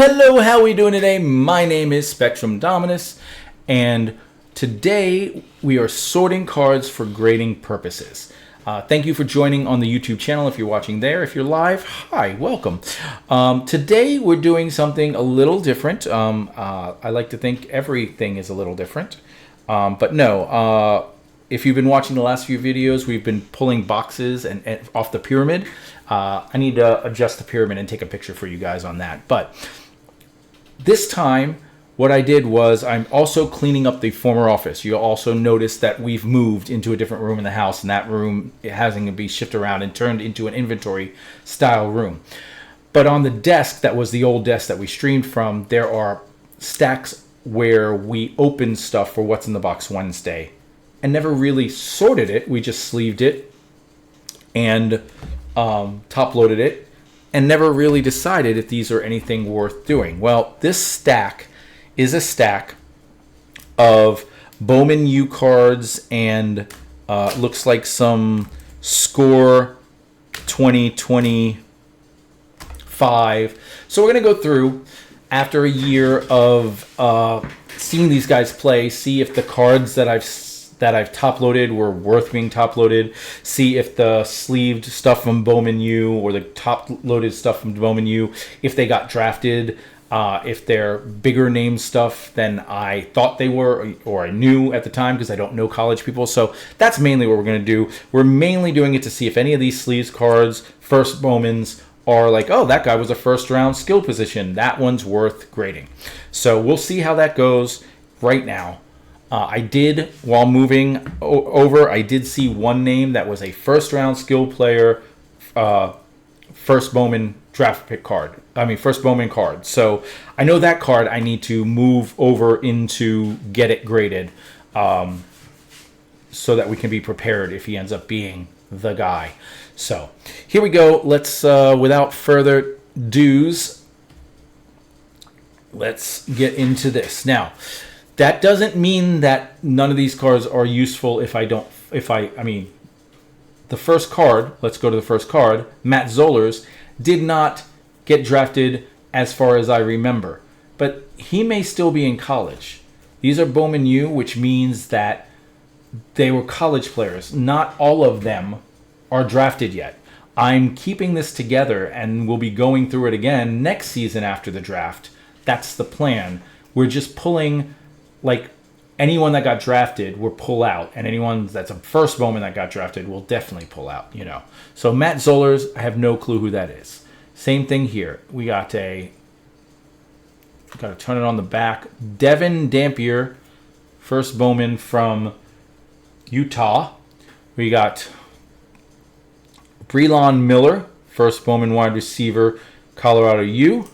Hello, how are we doing today? My name is Spectrum Dominus, and today we are sorting cards for grading purposes. Thank you for joining on the YouTube channel if you're watching there. If you're live, hi, welcome. Today we're doing something a little different. I like to think everything is a little different, but no. If you've been watching the last few videos, we've been pulling boxes and off the pyramid. I need to adjust the pyramid and take a picture for you guys on that. But this time, what I did was I'm also cleaning up the former office. You'll also notice that we've moved into a different room in the house, and that room is having to be shifted around and turned into an inventory style room. But on the desk, that was the old desk that we streamed from, there are stacks where we opened stuff for What's in the Box Wednesday and never really sorted it. We just sleeved it and top loaded it and never really decided if these are anything worth doing. Well, this stack is a stack of Bowman U cards and looks like some Score 2025. So we're going to go through after a year of seeing these guys play, see if the cards that I've top loaded were worth being top loaded, see if the sleeved stuff from Bowman U or the top loaded stuff from Bowman U, if they got drafted, if they're bigger name stuff than I thought they were or I knew at the time, because I don't know college people. So that's mainly what we're going to do. We're mainly doing it to see if any of these sleeves cards, first Bowmans, are like, oh, that guy was a first round skill position, that one's worth grading. So we'll see how that goes right now. I did, while moving over, I did see one name that was a first-round skill player, first Bowman draft pick card. First Bowman card. So I know that card I need to move over into get it graded so that we can be prepared if he ends up being the guy. So here we go. Let's, without further do's, let's get into this. Now, that doesn't mean that none of these cards are useful the first card, let's go to the first card, Matt Zollers, did not get drafted as far as I remember. But he may still be in college. These are Bowman U, which means that they were college players. Not all of them are drafted yet. I'm keeping this together and we'll be going through it again next season after the draft. That's the plan. We're just pulling... like anyone that got drafted will pull out, and anyone that's a first Bowman that got drafted will definitely pull out, So Matt Zollers, I have no clue who that is. Same thing here. We got to turn it on the back. Devin Dampier, first Bowman from Utah. We got Breelon Miller, first Bowman wide receiver, Colorado U.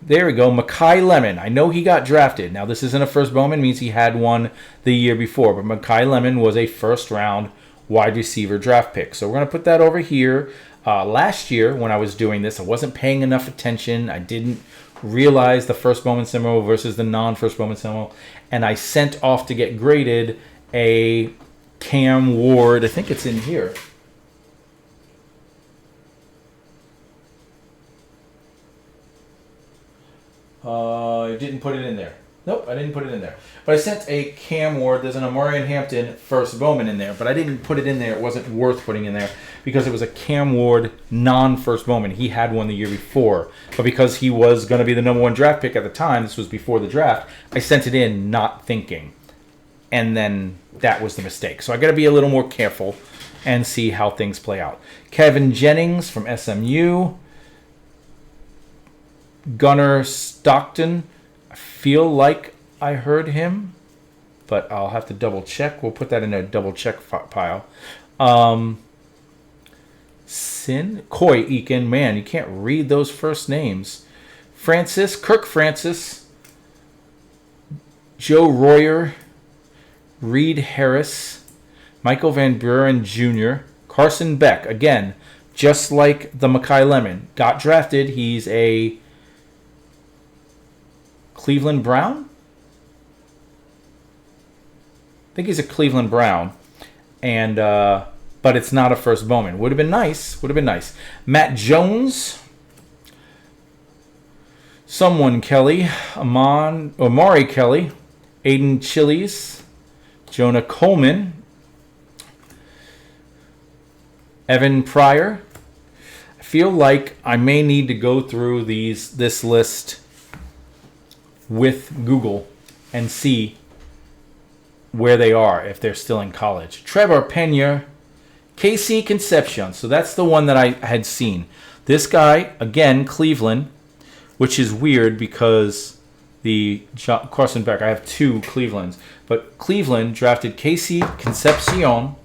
There we go, Makai Lemon. I know he got drafted. Now, this isn't a first Bowman, means he had one the year before. But Makai Lemon was a first-round wide receiver draft pick. So we're going to put that over here. Last year, when I was doing this, I wasn't paying enough attention. I didn't realize the first Bowman symbol versus the non-first Bowman symbol. And I sent off to get graded a Cam Ward. I think it's in here. I didn't put it in there. Nope, I didn't put it in there. But I sent a Cam Ward. There's an Amarian Hampton first Bowman in there, but I didn't put it in there. It wasn't worth putting in there because it was a Cam Ward non-first Bowman. He had one the year before, but because he was going to be the number one draft pick at the time, this was before the draft, I sent it in not thinking. And then that was the mistake. So I got to be a little more careful and see how things play out. Kevin Jennings from SMU. Gunnar Stockton, I feel like I heard him, but I'll have to double check. We'll put that in a double check pile. Coy Eakin, man, you can't read those first names. Kirk Francis, Joe Royer, Reed Harris, Michael Van Buren Jr., Carson Beck, again, just like the Makai Lemon, got drafted. He's a Cleveland Brown? I think he's a Cleveland Brown. And but it's not a first Bowman. Would have been nice. Matt Jones. Someone Kelly, Amari Kelly, Aiden Chilies, Jonah Coleman, Evan Pryor. I feel like I may need to go through this list with Google and see where they are if they're still in college. Trevor Pena, KC Concepcion. So that's the one that I had seen. This guy, again, Cleveland, which is weird because Carson Beck, I have two Clevelands. But Cleveland drafted KC Concepcion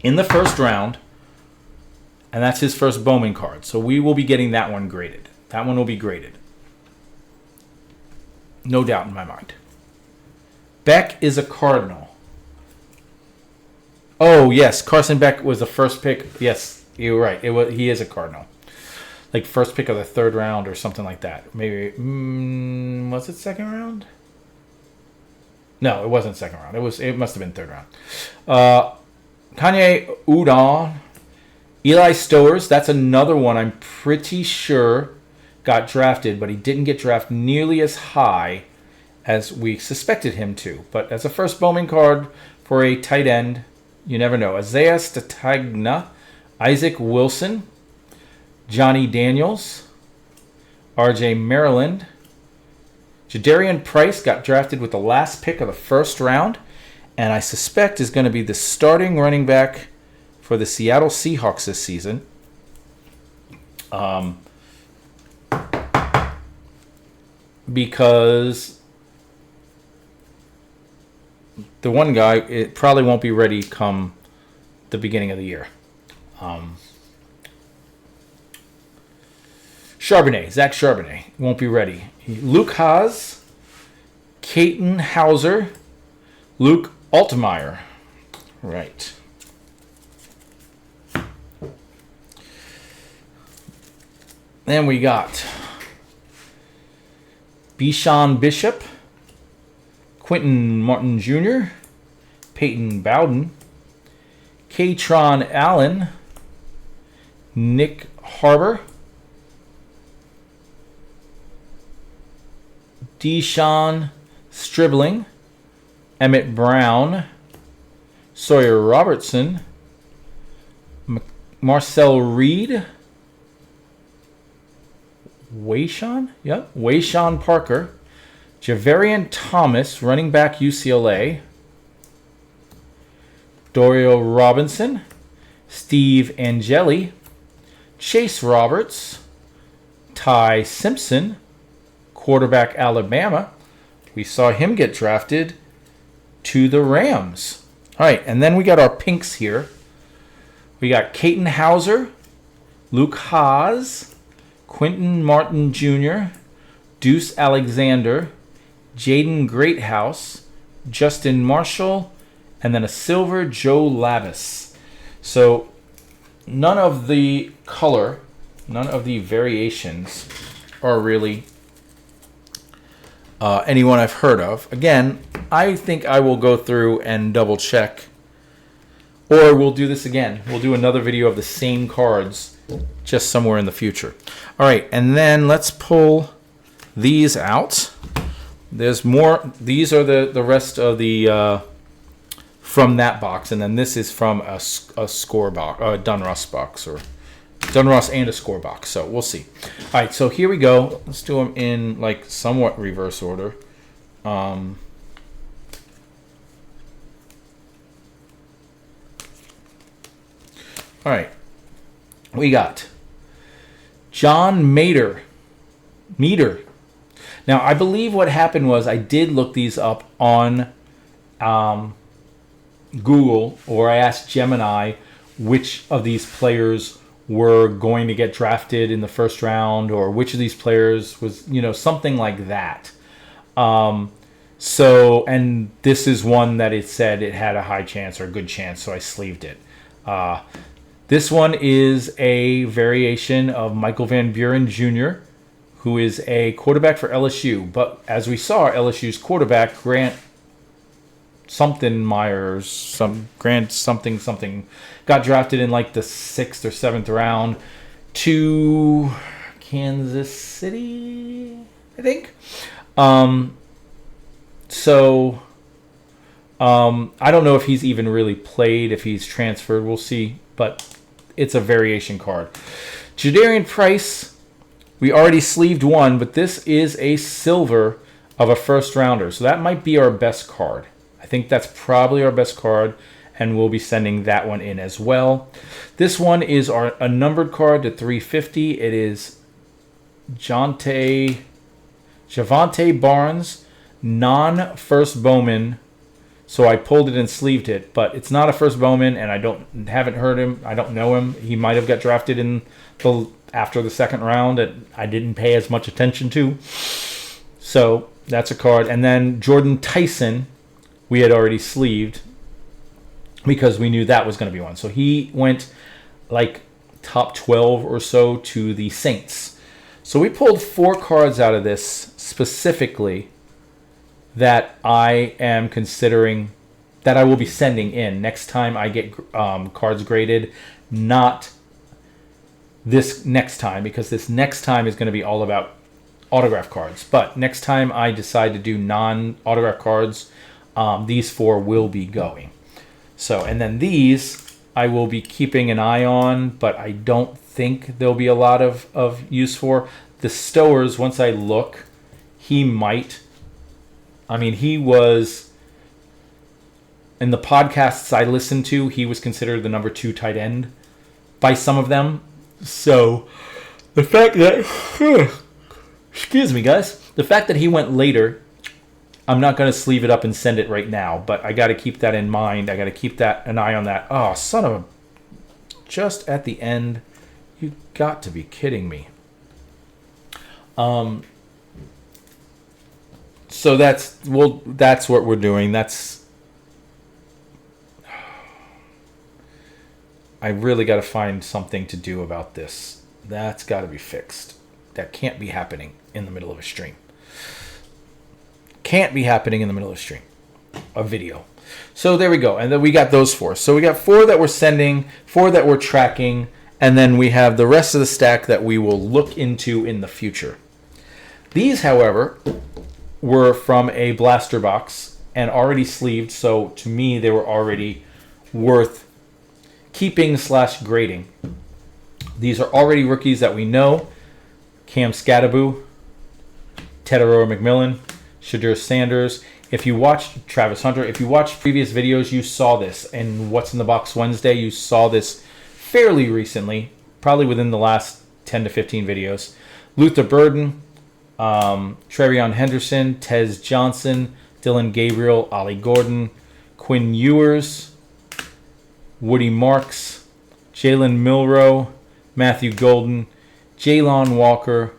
in the first round, and that's his first Bowman card. So we will be getting that one graded. That one will be graded. No doubt in my mind. Beck is a Cardinal. Oh, yes. Carson Beck was the first pick. Yes, you're right. He is a Cardinal. Like first pick of the third round or something like that. Maybe, was it second round? No, it wasn't second round. It must have been third round. Kanye Udon. Eli Stowers. That's another one I'm pretty sure got drafted, but he didn't get drafted nearly as high as we suspected him to. But as a first Bowman card for a tight end, you never know. Isaiah Statagna, Isaac Wilson, Johnny Daniels, RJ Maryland. Jadarian Price got drafted with the last pick of the first round, and I suspect is going to be the starting running back for the Seattle Seahawks this season. Because the one guy, it probably won't be ready come the beginning of the year. Zach Charbonnet won't be ready. Luke Haas, Caton Hauser, Luke Altmaier. Right. Then we got Bichon Bishop, Quentin Martin Jr., Peyton Bowden, Katron Allen, Nick Harbor, Deshaun Stribling, Emmett Brown, Sawyer Robertson, Marcel Reed, Wayshawn Parker, Javarian Thomas, running back UCLA, Dorio Robinson, Steve Angeli, Chase Roberts, Ty Simpson, quarterback Alabama. We saw him get drafted to the Rams. All right, and then we got our pinks here. We got Caton Hauser, Luke Haas, Quentin Martin Jr., Deuce Alexander, Jaden Greathouse, Justin Marshall, and then a silver Joe Lavis. So none of the color, none of the variations are really anyone I've heard of. Again, I think I will go through and double check, or we'll do this again. We'll do another video of the same cards just somewhere in the future. All right, and then let's pull these out. There's more. These are the rest of the from that box, and then this is from a score box, a Dunross box, or Dunross and a score box. So we'll see. All right, so here we go. Let's do them in like somewhat reverse order. All right, we got John Meter. Now, I believe what happened was I did look these up on Google, or I asked Gemini which of these players were going to get drafted in the first round, or which of these players was, something like that. So, and this is one that it said it had a high chance or a good chance, so I sleeved it. This one is a variation of Michael Van Buren Jr., who is a quarterback for LSU. But as we saw, LSU's quarterback, Grant something, got drafted in like the 6th or 7th round to Kansas City. I think. Um, so I don't know if he's even really played, if he's transferred. We'll see. But it's a variation card. Jadarian Price, we already sleeved one, but this is a silver of a first rounder. So that might be our best card. I think that's probably our best card, and we'll be sending that one in as well. This one is a numbered card to 350. It is Javante Barnes, non-first Bowman. So I pulled it and sleeved it, but it's not a first Bowman, and I haven't heard him. I don't know him. He might have got drafted after the second round that I didn't pay as much attention to. So that's a card. And then Jordan Tyson, we had already sleeved because we knew that was going to be one. So he went like top 12 or so to the Saints. So we pulled 4 cards out of this specifically that I am considering that I will be sending in next time I get cards graded. Not this next time, because this next time is going to be all about autograph cards. But next time I decide to do non-autograph cards, these 4 will be going. So, and then these I will be keeping an eye on, but I don't think there'll be a lot of use for. The Stowers, once I look, he might. I mean, he was, in the podcasts I listened to, he was considered the number 2 tight end by some of them. So, the fact that, excuse me, guys, the fact that he went later, I'm not going to sleeve it up and send it right now, but I got to keep that in mind. I got to keep an eye on that. Oh, son of a, just at the end, you got to be kidding me. So that's what we're doing. I really got to find something to do about this. That's got to be fixed. That can't be happening in the middle of a stream. Can't be happening in the middle of a stream. A video. So there we go. And then we got those 4. So we got 4 that we're sending, 4 that we're tracking, and then we have the rest of the stack that we will look into in the future. These, however, were from a blaster box and already sleeved, so to me they were already worth keeping / grading. These are already rookies that we know. Cam Scattaboo, Tedero McMillan, Shadur Sanders. If you watched Travis Hunter, if you watched previous videos, you saw this. And What's in the Box Wednesday, you saw this fairly recently, probably within the last 10 to 15 videos. Luther Burden, Trevion Henderson, Tez Johnson, Dylan Gabriel, Ollie Gordon, Quinn Ewers, Woody Marks, Jalen Milroe, Matthew Golden, Jalon Walker,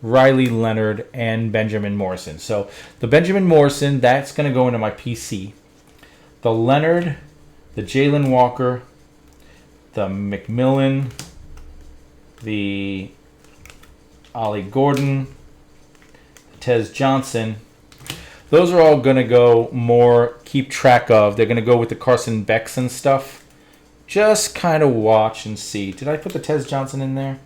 Riley Leonard, and Benjamin Morrison. So the Benjamin Morrison, that's going to go into my PC. The Leonard, the Jalen Walker, the McMillan, the Ollie Gordon, Tez Johnson, those are all going to go more keep track of. They're going to go with the Carson Becks and stuff. Just kind of watch and see. Did I put the Tez Johnson in there?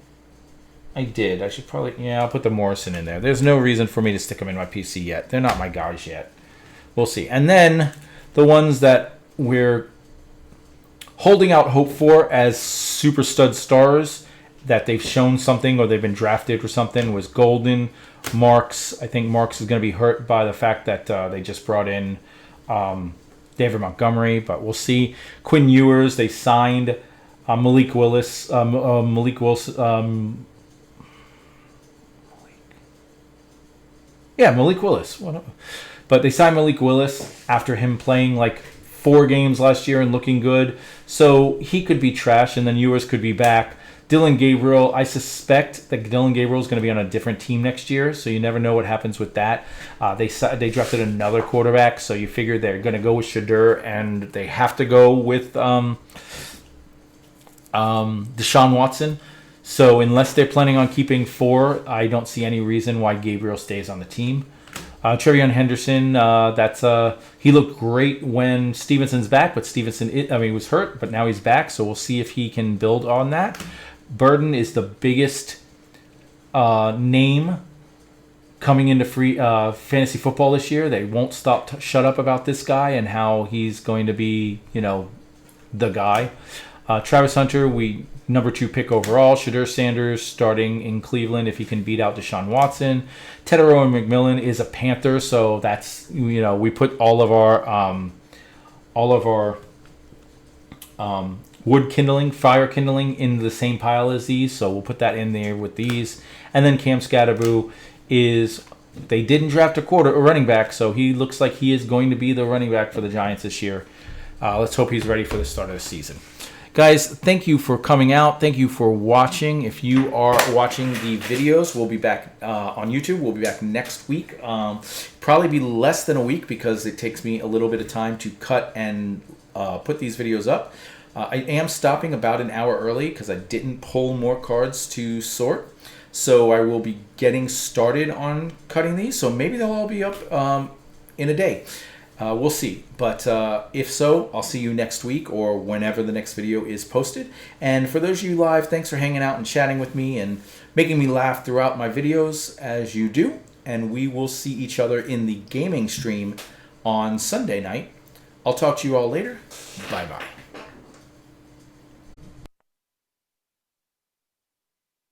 I did. I should probably, I'll put the Morrison in there. There's no reason for me to stick them in my PC yet. They're not my guys yet. We'll see. And then the ones that we're holding out hope for as super stud stars, that they've shown something or they've been drafted or something, was Golden, Marks. I think Marks is going to be hurt by the fact that they just brought in David Montgomery, but we'll see. Quinn Ewers, they signed Malik Willis. Malik Willis. But they signed Malik Willis after him playing like 4 games last year and looking good. So he could be trash, and then Ewers could be back. Dylan Gabriel, I suspect that Dylan Gabriel is going to be on a different team next year, so you never know what happens with that. They drafted another quarterback, so you figure they're going to go with Shadur, and they have to go with Deshaun Watson. So unless they're planning on keeping 4, I don't see any reason why Gabriel stays on the team. Trevion Henderson, he looked great when Stevenson's back, but he was hurt, but now he's back, so we'll see if he can build on that. Burden is the biggest name coming into free fantasy football this year. They won't shut up about this guy and how he's going to be, the guy. Travis Hunter, number 2 pick overall. Shadur Sanders starting in Cleveland if he can beat out Deshaun Watson. Tedero and McMillan is a Panther, so that's, we put all of our fire kindling in the same pile as these, so we'll put that in there with these. And then Cam Scatterboo they didn't draft a running back, so he looks like he is going to be the running back for the Giants this year. Let's hope he's ready for the start of the season. Guys, thank you for coming out. Thank you for watching. If you are watching the videos, we'll be back on YouTube. We'll be back next week. Probably be less than a week because it takes me a little bit of time to cut and put these videos up. I am stopping about an hour early because I didn't pull more cards to sort. So I will be getting started on cutting these. So maybe they'll all be up in a day. We'll see. But if so, I'll see you next week or whenever the next video is posted. And for those of you live, thanks for hanging out and chatting with me and making me laugh throughout my videos as you do. And we will see each other in the gaming stream on Sunday night. I'll talk to you all later. Bye-bye.